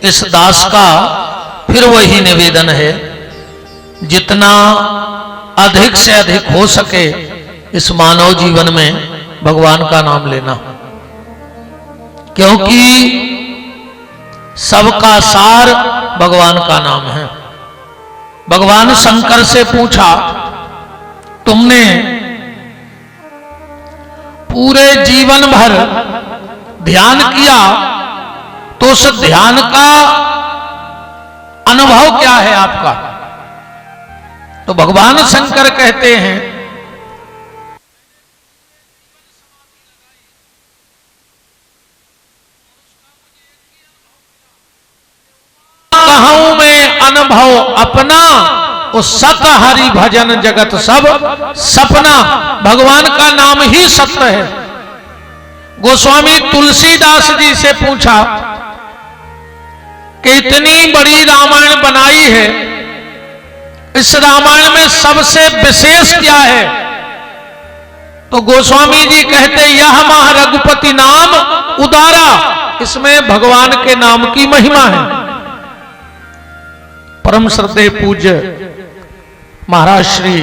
इस दास का फिर वही निवेदन है, जितना अधिक से अधिक हो सके इस मानव जीवन में भगवान का नाम लेना, क्योंकि सबका सार भगवान का नाम है। भगवान शंकर से पूछा, तुमने पूरे जीवन भर ध्यान किया तो उस ध्यान का अनुभव क्या है आपका? तो भगवान शंकर कहते हैं, कहूं मैं अनुभव अपना, उस सत हरि भजन जगत सब सपना। भगवान का नाम ही सत्य है। गोस्वामी तुलसीदास जी से पूछा कि इतनी बड़ी रामायण बनाई है, इस रामायण में सबसे विशेष क्या है? तो गोस्वामी जी कहते, यह महा रघुपति नाम उदारा, इसमें भगवान के नाम की महिमा है। परम श्रद्धेय पूज्य महाराज श्री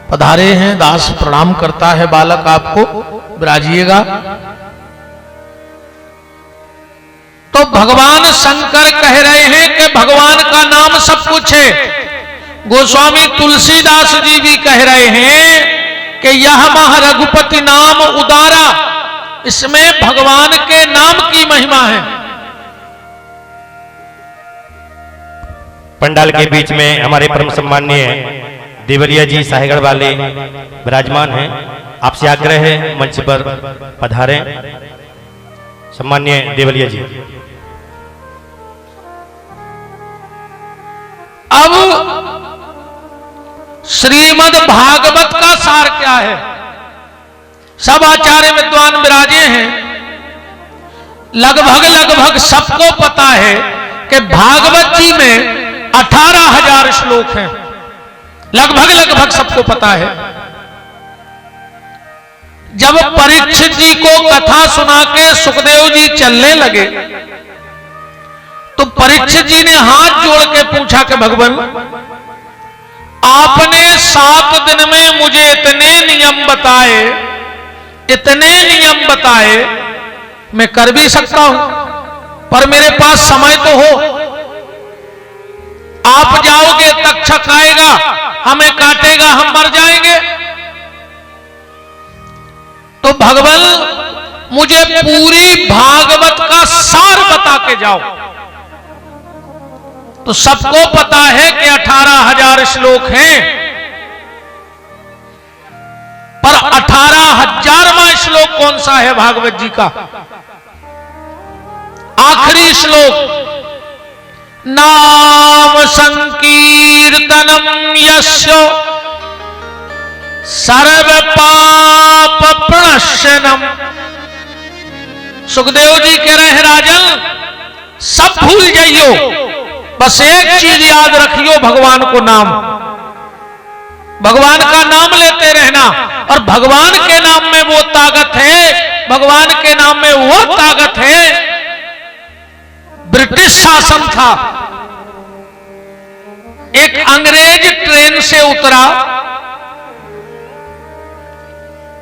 पधारे हैं। दास प्रणाम करता है। बालक आपको विराजिएगा। तो भगवान शंकर कह रहे हैं कि भगवान का नाम सब कुछ है। गोस्वामी तुलसीदास जी भी कह रहे हैं कि यह महा रघुपति नाम उदारा, इसमें भगवान के नाम की महिमा है। पंडाल के बीच में हमारे परम सम्माननीय देवरिया जी साहेगढ़ वाले विराजमान हैं। आपसे आग्रह है मंच पर पधारें। सम्माननीय देवरिया जी। अब श्रीमद् भागवत का सार क्या है? सब आचार्य विद्वान विराजे हैं। लगभग सबको पता है कि भागवत जी में 18,000 श्लोक हैं। लगभग सबको पता है। जब परीक्षित जी को कथा सुना के सुखदेव जी चलने लगे तो परीक्षित जी ने हाथ जोड़ के पूछा कि भगवान, आपने 7 दिन में मुझे इतने नियम बताए, मैं कर भी सकता हूं, पर मेरे पास समय तो हो। आप जाओगे, तक्षक आएगा, हमें काटेगा, हम मर जाएंगे। तो भगवान, मुझे पूरी भागवत का सार बता के जाओ। तो सबको पता है कि 18,000 श्लोक हैं, पर 18,000वां श्लोक कौन सा है भागवत जी का? आखिरी श्लोक, नाम संकीर्तनम यस्य सर्व पाप प्रणश्यनम। सुखदेव जी कह रहे हैं, राजन सब भूल जाइयो, बस एक चीज याद रखियो, भगवान को नाम, भगवान का नाम लेते रहना। और भगवान के नाम में वो ताकत है, भगवान के नाम में वो ताकत है। ब्रिटिश शासन था, एक अंग्रेज ट्रेन से उतरा,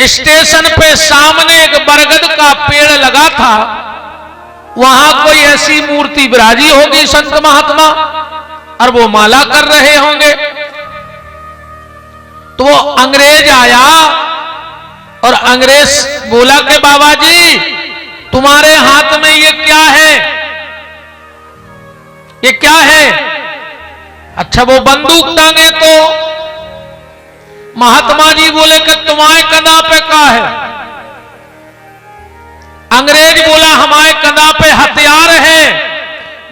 स्टेशन पे सामने एक बरगद का पेड़ लगा था, वहां कोई ऐसी मूर्ति विराजी होगी संत महात्मा, और वो माला कर रहे होंगे। तो वो अंग्रेज आया और अंग्रेज बोला कि बाबा जी, तुम्हारे हाथ में ये क्या है? ये क्या है? अच्छा, वो बंदूक टांगे। तो महात्मा जी बोले कि तुम्हारे कंधा पे क्या है? अंग्रेज बोला, हमारे कंधा पे हथियार है।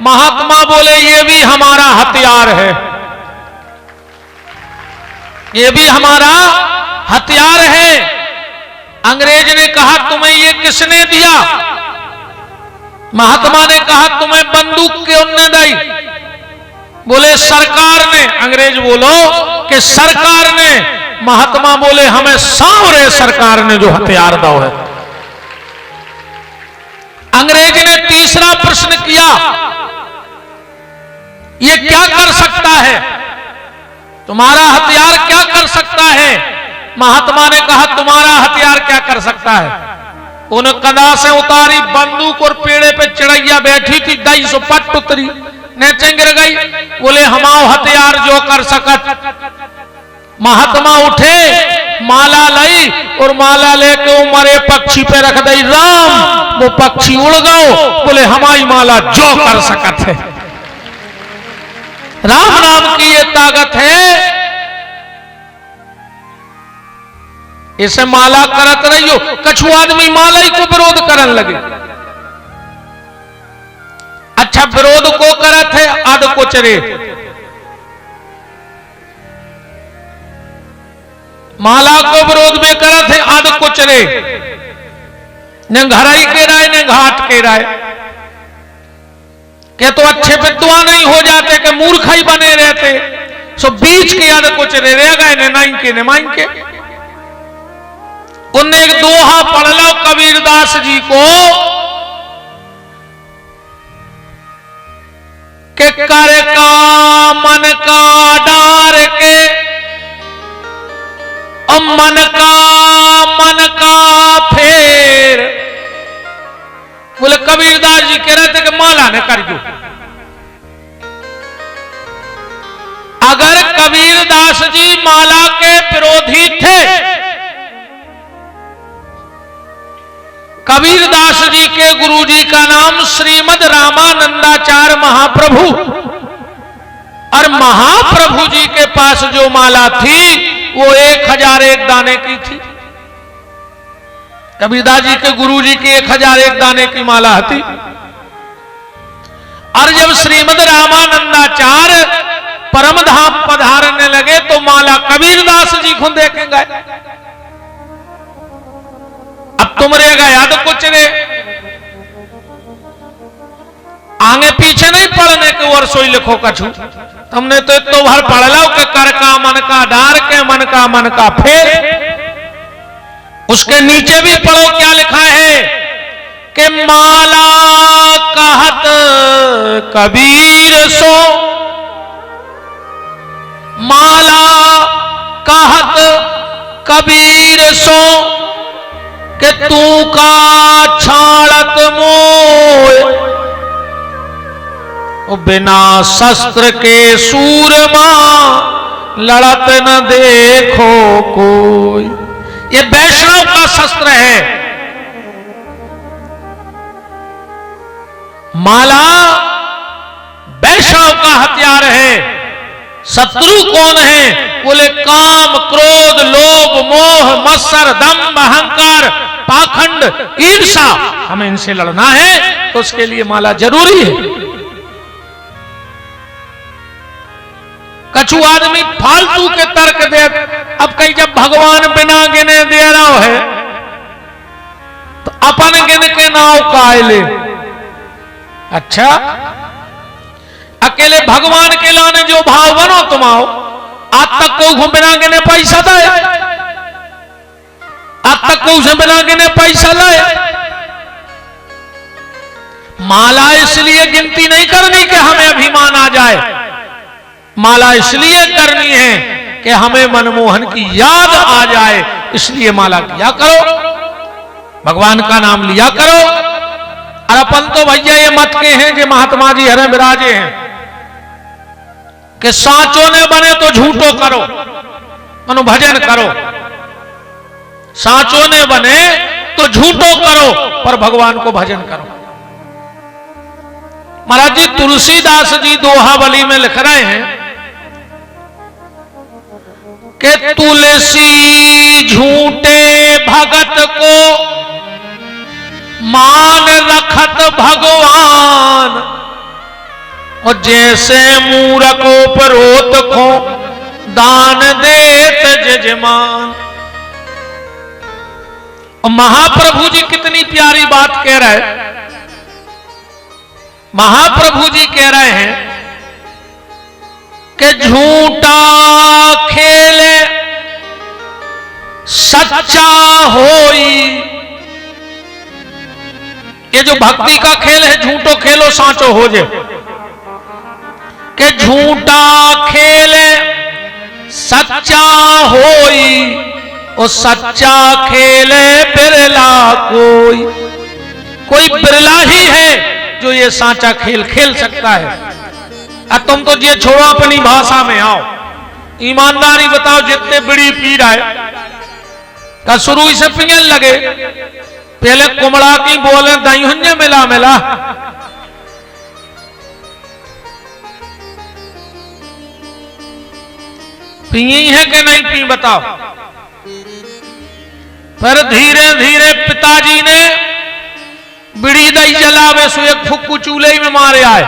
महात्मा बोले, ये भी हमारा हथियार है, ये भी हमारा हथियार है। अंग्रेज ने कहा, तुम्हें ये किसने दिया? महात्मा ने कहा, तुम्हें बंदूक क्यों ने दी? बोले, सरकार ने। अंग्रेज बोलो कि सरकार ने। महात्मा बोले, हमें सांवरे सरकार ने जो हथियार दो है। अंग्रेज ने तीसरा प्रश्न किया, ये क्या कर सकता है, तुम्हारा हथियार क्या कर सकता है? महात्मा ने कहा, तुम्हारा हथियार क्या कर सकता है? उन कदा से उतारी बंदूक और पेड़े पे चिड़ैया बैठी थी, 250 पट उतरी, नीचे गिर गई। बोले हमाओ हथियार जो कर सकत। महात्मा उठे, माला लाई और माला लेके वो मरे पक्षी पे रख दई। राम, वो पक्षी उड़ गओ। बोले हमारी माला जो कर सकत है। राम नाम की ये ताकत है। इसे माला करत रहियो। कछु आदमी माला ही को विरोध करन लगे। अच्छा, विरोध को करत है आद को चरे। माला को विरोध में करत है आद को चरे। न घराई के राय न घाट के राय के तो अच्छे विद्वान नहीं हो जाते कि मूर्ख ही बने रहते। सो बीच के आद को चरे रह गए ने नाई के ने माई के। उनने एक दोहा पढ़ लो कबीरदास जी को के कर का मन का डार के और मन का फेर। बोले कबीरदास जी कह रहे थे कि माला ने करियो। अगर कबीरदास जी माला के विरोधी थे, कबीरदास जी के गुरुजी का नाम श्रीमद रामानंदाचार्य महाप्रभु, और महाप्रभु जी के पास जो माला थी वो 1001 दाने की थी। कबीरदास जी के गुरुजी की 1001 दाने की माला थी। और जब श्रीमद रामानंदाचार्य परम धाम पधारने लगे तो माला कबीरदास जी को देखेंगे। अब तुम रह गए याद कुछ रे, आगे पीछे नहीं पढ़ने के और सोई लिखो कछु। तुमने तो भर पढ़ लो कि कर का मन का डार के मन का फेर। उसके नीचे भी पढ़ो क्या लिखा है कि माला कहत कबीर सो, माला कहत कबीर सो कि तू का छाड़त मोय, बिना शस्त्र के सूरमा लड़त न देखो कोई। ये वैष्णव का शस्त्र है। माला वैष्णव का हथियार है। शत्रु कौन है? बोले काम, क्रोध, लोभ, मोह, मत्सर, दंभ, अहंकार, पाखंड, ईर्षा। हमें इनसे लड़ना है तो उसके लिए माला जरूरी है। कछु आदमी फालतू के तर्क दे। अब कहीं जब भगवान बिना गिने दे रहा है तो अपन गिन के नाव काहे ले। अच्छा, अकेले भगवान के लाने जो भाव बनो तुम आओ। आज तक को बिना गिने पैसा दे, आज तक को उसे बिना गिने पैसा लाए। माला इसलिए गिनती नहीं करनी कि हमें अभिमान आ जाए। माला इसलिए करनी है कि हमें मनमोहन की याद आ जाए। इसलिए माला किया करो, भगवान का नाम लिया करो। और अपन तो भैया ये मत के हैं कि महात्मा जी हरे विराजे हैं कि साचो ने बने तो झूठो करो, मनो भजन करो। साचो ने बने तो झूठो करो पर भगवान को भजन करो। महाराज जी तुलसीदास जी दोहावली में लिख रहे हैं कि तुलसी झूठे भगत को मान रखत भगवान, और जैसे मूरखों पर रोत खो दान देत जजमान। और महाप्रभु जी कितनी प्यारी बात कह रहे हैं। महाप्रभु जी कह रहे हैं कि झूठा खेले सच्चा होई, ये जो भक्ति का खेल है, झूठो खेलो सांचो हो जे, के झूठा खेल सच्चा होई, और सच्चा खेल बिरला कोई बिरला ही है जो ये सांचा खेल खेल सकता है। अब तुम तो ये छोड़ो, अपनी भाषा में आओ, ईमानदारी बताओ, जितने बीड़ी पी रहा है का शुरू से पियन लगे, पहले कुमड़ा की बोले दही मिला मिला, पिए है कि नहीं पी बताओ। फिर धीरे धीरे पिताजी ने बीड़ी दही जलावे सो एक फुक्कू चूल्हे में मारे आए।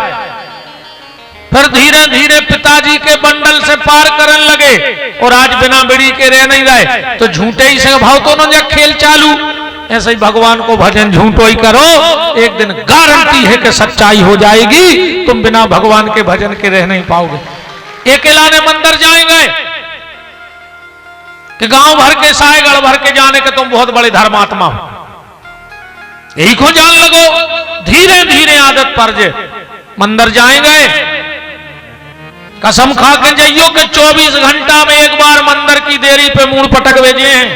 फिर धीरे धीरे पिताजी के बंडल से पार करने लगे, और आज बिना बीड़ी के रह नहीं रहे, तो झूठे ही से भाव तो न खेल चालू। ऐसे ही भगवान को भजन झूठो ही करो, एक दिन गारंटी है कि सच्चाई हो जाएगी, तुम बिना भगवान के भजन के रह नहीं पाओगे। अकेला ने मंदिर जाएंगे कि गांव भर के सायगढ़ भर के जाने के तुम बहुत बड़े धर्मात्मा हो, यही को जान लगो। धीरे धीरे आदत पर जे मंदिर जाएंगे, कसम खा के जाइयो कि 24 घंटा में एक बार मंदिर की देरी पे मूड पटक भेजे हैं।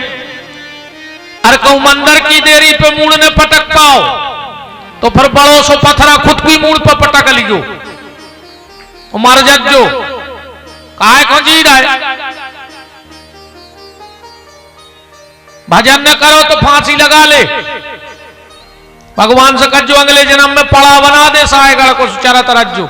अरे कहूं मंदिर की देरी पे मूड ने पटक पाओ तो फिर बड़ो सो पथरा खुद भी मूड पर पटक लियो, मर जो काय को जी रहा है। भजन न करो तो फांसी लगा ले, भगवान से कहो अगले जन्म में पड़ा बना दे सायगढ़ को चरत रज्जो।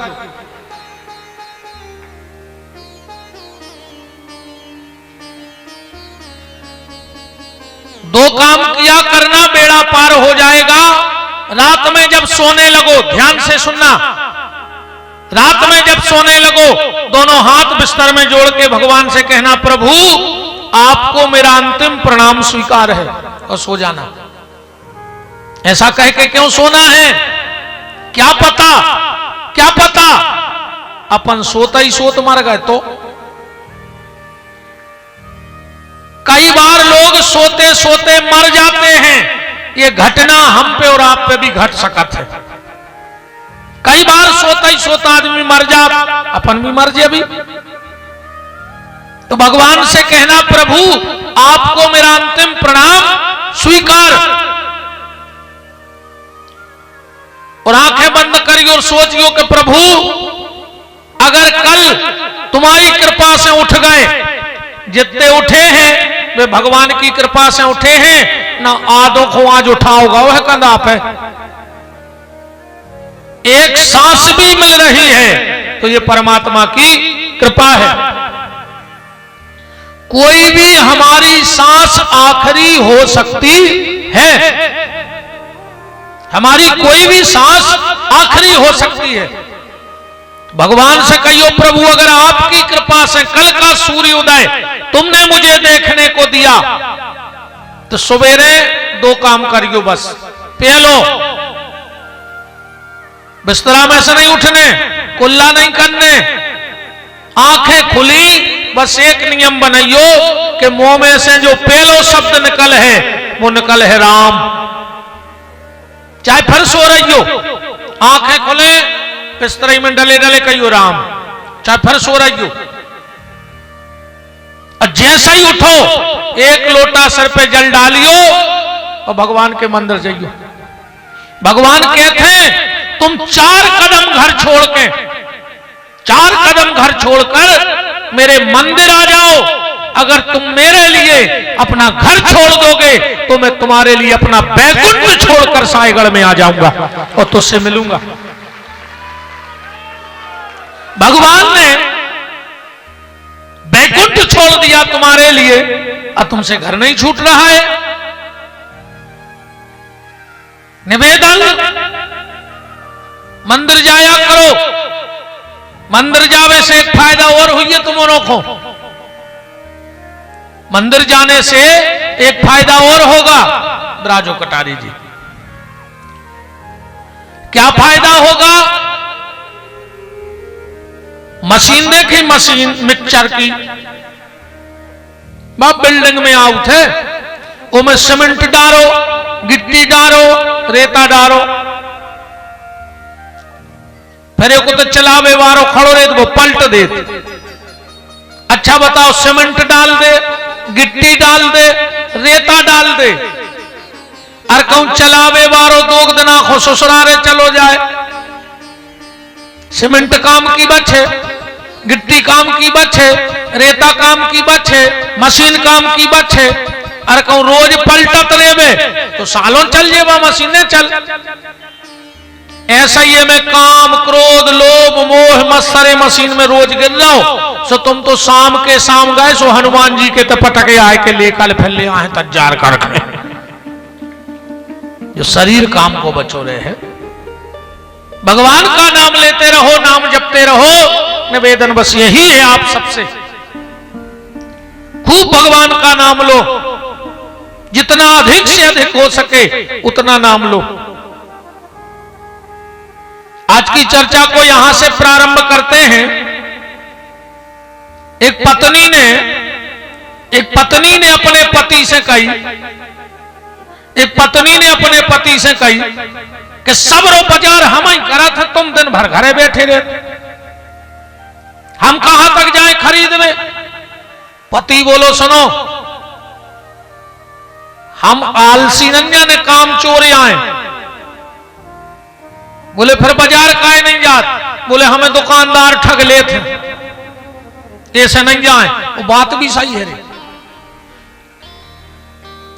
दो काम किया करना, बेड़ा पार हो जाएगा। रात में जब सोने लगो, ध्यान से सुनना, रात में जब सोने लगो, दोनों हाथ बिस्तर में जोड़ के भगवान से कहना, प्रभु आपको मेरा अंतिम प्रणाम स्वीकार है, और सो जाना। ऐसा कह के क्यों सोना है? क्या पता अपन सोता ही सोत मर गए तो। कई बार लोग सोते सोते मर जाते हैं, ये घटना हम पे और आप पे भी घट सकत है। कई बार सोता ही सोता आदमी मर जा, अपन भी मर जाए भी। तो भगवान से कहना, प्रभु आपको मेरा अंतिम प्रणाम स्वीकार, और आंखें बंद करियो और सोचियो कि प्रभु अगर कल तुम्हारी कृपा से उठ गए, जितने उठे हैं वे भगवान की कृपा से उठे हैं, ना आधों को आज उठाओगा वह कंधा पे। एक सांस भी मिल रही है तो ये परमात्मा की कृपा है। कोई भी हमारी सांस आखिरी हो सकती है, हमारी कोई भी सांस आखिरी हो सकती है। भगवान से कहियो, प्रभु अगर आपकी कृपा से कल का सूर्य उदय तुमने मुझे देखने को दिया तो सवेरे दो काम करियो बस। पहलो, बिस्तरा में से नहीं उठने, कुल्ला नहीं करने, आंखें खुली बस एक नियम बनाइयो कि मुंह में से जो पहलो शब्द निकल है वो निकल है राम। चाहे फिर सो रही हो, आंखें खुले, बिस्तरे में डले डले कहियो राम, चाहे फिर सो रही हो। और जैसा ही उठो एक लोटा सर पे जल डालियो और भगवान के मंदिर जाइयो। भगवान कहते हैं तुम 4 कदम घर छोड़कर मेरे मंदिर आ जाओ। अगर तुम मेरे लिए अपना घर छोड़ दोगे तो मैं तुम्हारे लिए अपना बैकुंठ छोड़कर सायगढ़ में आ जाऊंगा और तुझसे मिलूंगा। भगवान ने बैकुंठ छोड़ दिया तुम्हारे लिए, अब तुमसे घर नहीं छूट रहा है। निवेदन, मंदिर जाया करो। मंदिर जावे से एक फायदा और हुई है तुमों को, मंदिर जाने से एक फायदा और होगा। ब्राजो कटारी जी, क्या फायदा होगा? मशीन देखी, मशीन मिक्सचर की, बाप बिल्डिंग में आओ थे, वो में सीमेंट डालो, गिट्टी डालो, रेता डालो, फिर एक तो चलावे वारो खड़ो रहे तो वो पलट दे। अच्छा बताओ, सीमेंट डाल दे, गिट्टी डाल दे, रेता डाल दे, और कहूं चलावे वारो दोग दिना खो ससुरारे चलो जाए। सीमेंट काम की बचे, गिट्टी काम की बचे, रेता काम की बचे, मशीन काम की बचे, और कहूं रोज पलटत रेवे तो सालों चल जेवा मशीनें चल। ऐसा ही है, मैं काम क्रोध लोभ मोह मत्सरे मशीन में रोज गिर जाओ सो तुम तो शाम के शाम गए सो हनुमान जी के तपटके आए के ले कल फिर ले आए तजार कर गए। जो शरीर काम को बचो रहे हैं, भगवान का नाम लेते रहो, नाम जपते रहो। निवेदन बस यही है आप सबसे, खूब भगवान का नाम लो, जितना अधिक से अधिक हो सके उतना नाम लो। आज की चर्चा को यहां से प्रारंभ करते हैं। एक पत्नी ने अपने पति से कही, एक पत्नी ने अपने पति से कही कि सब रो बाजार हम ही करा था, तुम दिन भर घरे बैठे रहे, हम कहां तक जाए खरीदने। पति बोलो सुनो, हम आलसी नंजा ने काम चोरे आए। बोले फिर बाजार काहे नहीं जात? बोले हमें दुकानदार ठग ले थे, ऐसे नहीं जाए। वो बात भी सही है रे,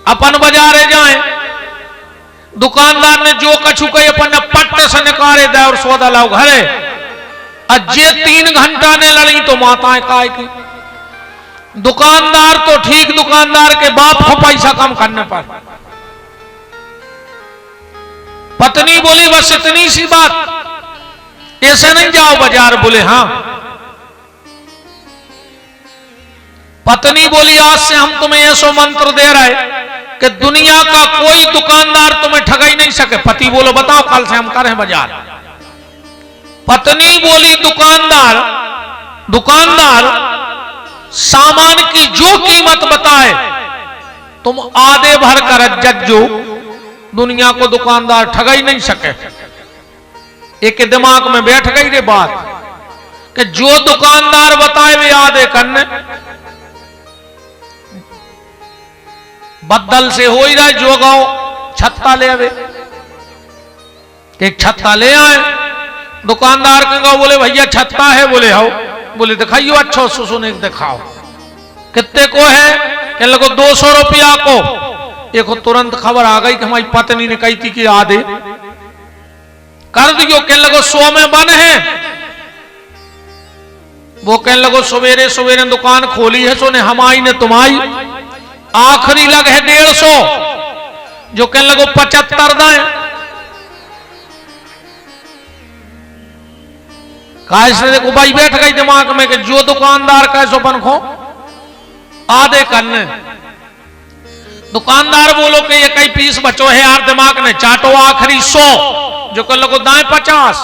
अपन बाजारे जाए, दुकानदार ने जो कछु कही अपन पट्ट से निकाले दे और सौदा लाओ घरे। अज्जे 3 घंटा ने लड़ी तो माताएं काय की। दुकानदार तो ठीक, दुकानदार के बाप को पैसा कम करने पर। पत्नी बोली बस इतनी सी बात, ऐसे नहीं जाओ बाजार। बोले हाँ। पत्नी बोली आज से हम तुम्हें ऐसा मंत्र दे रहे कि दुनिया का कोई दुकानदार तुम्हें ठग ही नहीं सके। पति बोलो बताओ कल से हम करें बाजार। पत्नी बोली दुकानदार सामान की जो कीमत बताए तुम आधे भर कर जज्जो, दुनिया को दुकानदार ठग ही नहीं सके। एक के दिमाग में बैठ गई रे बात कि जो दुकानदार बताए वे आधे करने। बदल से हो ही रहा है, जो गांव छत्ता ले आवे, एक छत्ता ले आए। दुकानदार के गांव बोले भैया छत्ता है? बोले हो। बोले दिखाइयो, अच्छा सुने दिखाओ। कितने को है? कह लगो 200 रुपया को। एक तुरंत खबर आ गई कि हमारी पत्नी ने कही थी कि आधे कर दियो। कह लगो 100 में बन है। वो कह लगो सवेरे सवेरे दुकान खोली है, सोने हमारी ने तुम्हारी आखिरी लग है 150। जो कह लगो 75 दाए। कैसे देखो भाई बैठ गई दिमाग में कि जो दुकानदार कैसो बन खो आधे करने। दुकानदार बोलो कि ये कई पीस बचो है यार, दिमाग ने चाटो आखिरी 100। जो कल को दाएं 50।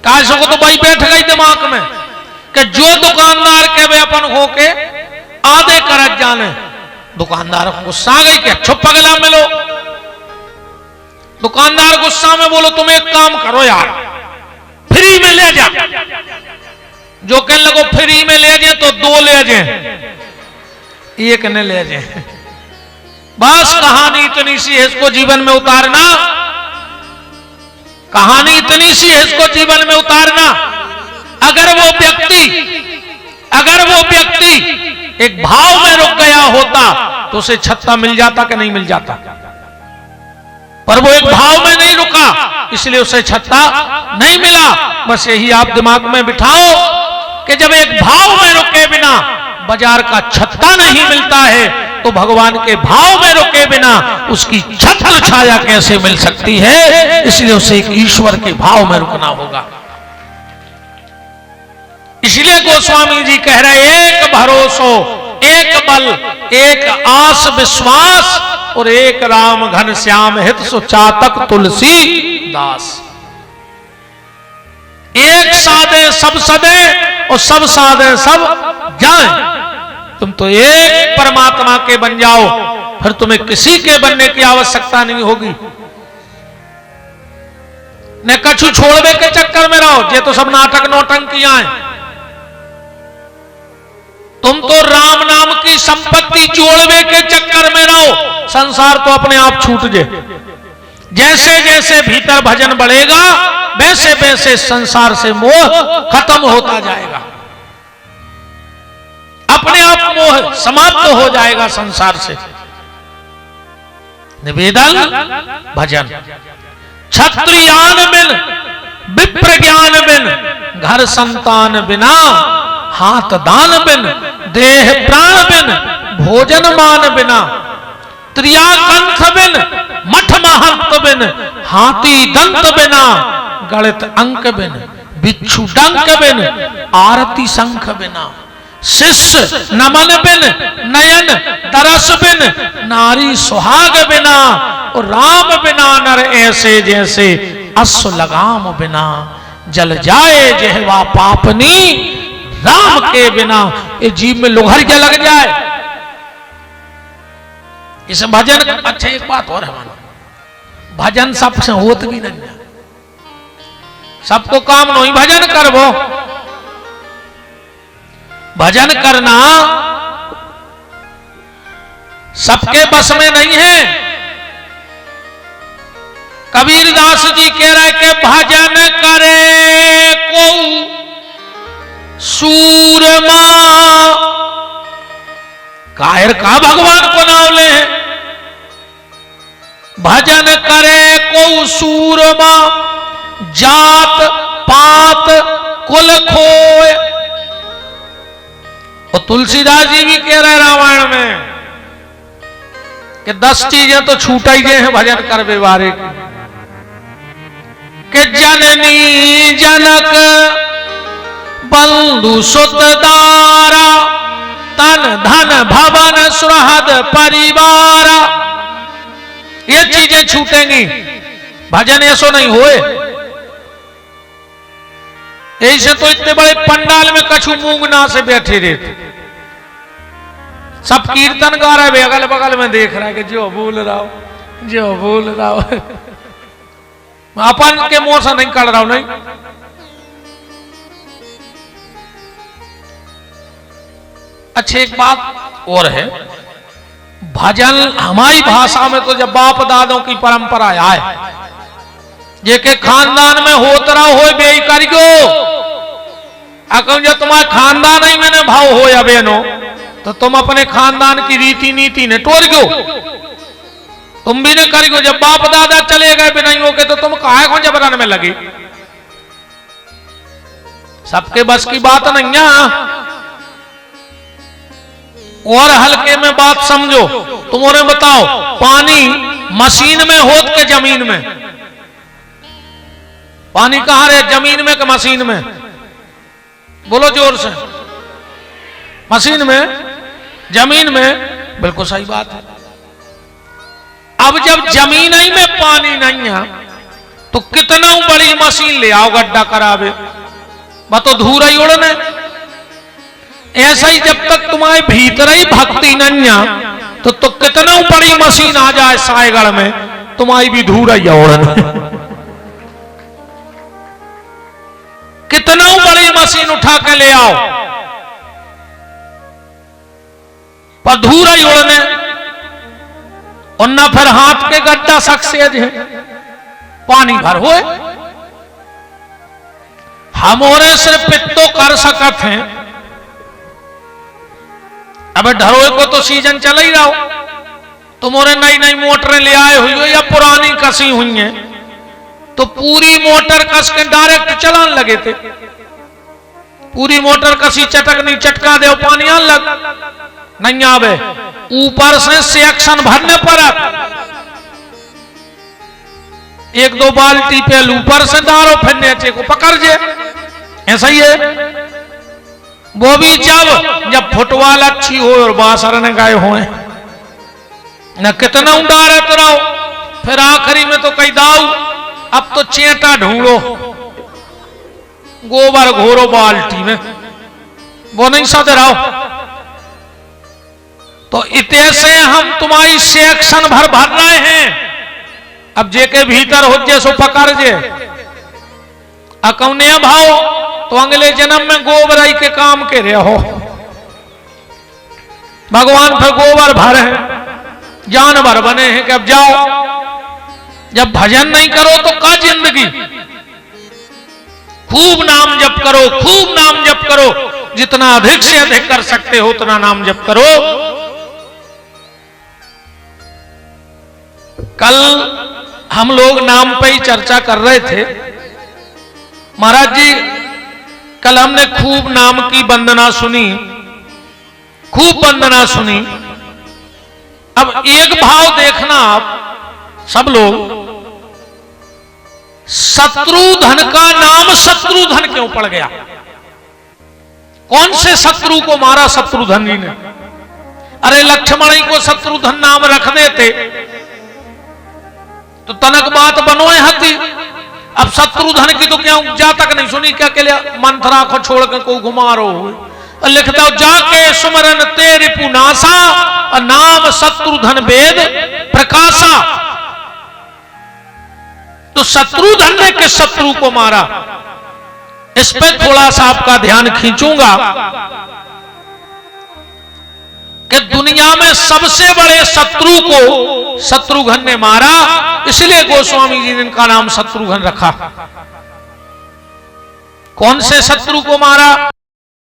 कैसो को तो भाई बैठ गई दिमाग में कि जो दुकानदार के वे अपन हो के आधे करत जाने। दुकानदार को गुस्सा आ गई कि अच्छो पगला मिलो। दुकानदार गुस्सा में बोलो तुम एक काम करो यार, फ्री में ले जा। जो कहने लगो फ्री में ले जाए तो 2 ले जाए, एक ने ले जाए। बस कहानी इतनी सी है, इसको जीवन में उतारना। कहानी इतनी सी है, इसको जीवन में उतारना। अगर वो व्यक्ति एक भाव में रुक गया होता तो उसे छत्ता मिल जाता कि नहीं मिल जाता? पर वो एक भाव में नहीं रुका, इसलिए उसे छत्ता नहीं मिला। बस यही आप दिमाग में बिठाओ कि जब एक भाव में रुके बिना बाजार का छत्ता नहीं मिलता है तो भगवान के भाव में रुके बिना उसकी छत्र छाया कैसे मिल सकती है? इसलिए उसे एक ईश्वर के भाव में रुकना होगा। इसलिए गोस्वामी जी कह रहे एक भरोसो, एक बल, एक आस विश्वास और एक राम घन श्याम हित सो चातक तुलसी दास। एक साधे सब सदे और सब साधे सब जाए। तुम तो एक परमात्मा के बन जाओ, फिर तुम्हें किसी के बनने की आवश्यकता नहीं होगी। ने कछु छोड़वे के चक्कर में रहो, ये तो सब नाटक नौटंकियां हैं। तुम तो राम नाम की संपत्ति जोड़वे के चक्कर में रहो, संसार तो अपने आप छूट जाए। जैसे जैसे भीतर भजन बढ़ेगा वैसे वैसे संसार से मोह खत्म होता जाएगा, अपने आप मोह समाप्त हो जाएगा संसार से। निवेदन भजन। क्षत्रियान बिन विप्र ज्ञान बिन, घर संतान बिना हाथ दान बिन, देह प्राण बिन भोजन मान बिना, त्रियाकंठ बिन मठ महंत बिन, हाथी दंत बिना गणित अंक बिन, बिच्छू डंक बिन आरती शंख बिना, शिष्य नमन बिन नयन दरस बिन, नारी सुहाग बिना, और राम बिना नर ऐसे जैसे अश्व लगाम बिना, जल जाए जहवा पापनी राम के बिना। ये जीव में लोहरिया लग जाए इस भजन। अच्छा एक बात और है, भजन सबसे होत भी नहीं है, सबको काम नहीं भजन करबो। भजन करना सबके बस में नहीं है। कबीरदास जी कह रहे कि भजन करे को सूरमा, कायर का भगवान को नाम ले। भजन करे को सूरमा, जात पात कुल खोए। और तुलसीदास जी भी कह रहे रामायण में कि 10 चीजें तो छूट ही गए हैं भजन करवे वारे की, कि जननी जनक बंधु सुत दारा, तन धन भवन सुहृद परिवार। ये चीजें छूटेंगी, भजन ऐसो नहीं होए। ऐसे तो इतने बड़े पंडाल में कछु मूंगना से बैठे रहते, सब कीर्तन गा रहे, अगल बगल में देख रहा है कि जो बोल रहा हो, जो बोल रहा हो। अपन के मुंह से नहीं कर रहा हूं, नहीं। अच्छी एक बात और है, भजन हमारी भाषा में तो जब बाप दादों की परंपरा आए, जे के खानदान में होत रहा हो बे करियो, अगर जो तुम्हारे खानदान ही मैंने भाव हो या बहनो, तो तुम अपने खानदान की रीति नीति ने तोड़ गयो, तुम भी ने करियो। जब बाप दादा चले गए बिनाइयों के, तो तुम काहे को जबरन में लगी। सबके बस की बात नहीं है। और हल्के में बात समझो, तुम उन्हें बताओ, पानी मशीन में होत के जमीन में? पानी कहां रहे, जमीन में कि मशीन में? बोलो जोर से। मशीन में, जमीन में, बिल्कुल सही बात है। अब जब जमीन ही में पानी नहीं है, तो कितना बड़ी मशीन ले आओ गड्ढा करावे, वह तो धूरा ही उड़ने। ऐसा ही जब तक तुम्हारे भीतर ही भक्ति नहीं है, तो कितना बड़ी मशीन आ जाए सायगढ़ में, तुम्हारी भी धूरा ही उड़ने। कितना बड़ी मशीन उठा के ले आओ, पर धूरा ही उड़ने। और ना फिर हाथ के गड्ढा सक्सेज है, पानी भर होए। हमोरे सिर्फ पित्तो कर सकत हैं। अब ढरोए को तो सीजन चल ही रहा हो, तुम्हारे नई नई मोटरें ले आए हुई हो या पुरानी कसी हुई हैं, तो पूरी मोटर कस के डायरेक्ट चलान लगे थे। पूरी मोटर कसी चटक नहीं, चटका दे पानी आन लग नहीं आवे, ऊपर से सेक्शन भरने पर 1-2 बाल्टी पे ऊपर से डालो, फिर नीचे को पकड़ जे। ऐसा ही है। वो भी जब फुटबॉल अच्छी हो और बासर ने गाए हुए न, कितना उड़ारत रहो, फिर आखिरी में तो कही दाऊ अब तो चेटा ढूंढो, गोबर घोरो बाल्टी में, वो नहीं सद रहो। तो इतने से हम तुम्हारी सेक्शन भर रहे हैं। अब जे के भीतर हो जे सो पकड़ जे, अकौने भाव तो अगले जन्म में गोबराई के काम के रहे हो। भगवान फिर गोबर भरे हैं, जानवर बने हैं कि अब जाओ, जब भजन नहीं करो तो का जिंदगी। खूब नाम जप करो, खूब नाम जप करो, जितना अधिक से अधिक कर सकते हो उतना नाम जप करो। कल हम लोग नाम पे ही चर्चा कर रहे थे। महाराज जी कल हमने खूब नाम की वंदना सुनी, खूब वंदना सुनी। अब एक भाव देखना आप सब लोग, शत्रुधन का नाम शत्रुधन क्यों पड़ गया? कौन से शत्रु को मारा शत्रुधन जी ने? अरे लक्ष्मण ही को शत्रुधन नाम रख देते तो तनक बात बनोए हती। अब शत्रुधन की तो क्या उपजा तक नहीं सुनी, क्या के लिए मंथरा को छोड़ कर को घुमारो। लिखता हो जाके सुमरन तेरे पुनासा, नाम शत्रुधन वेद प्रकाशा। तो शत्रुधन ने किस शत्रु को मारा, इस पे थोड़ा सा आपका ध्यान खींचूंगा कि दुनिया में सबसे बड़े शत्रु को शत्रुघ्न ने मारा, इसलिए गोस्वामी जी ने इनका नाम शत्रुघ्न रखा। कौन से शत्रु को मारा?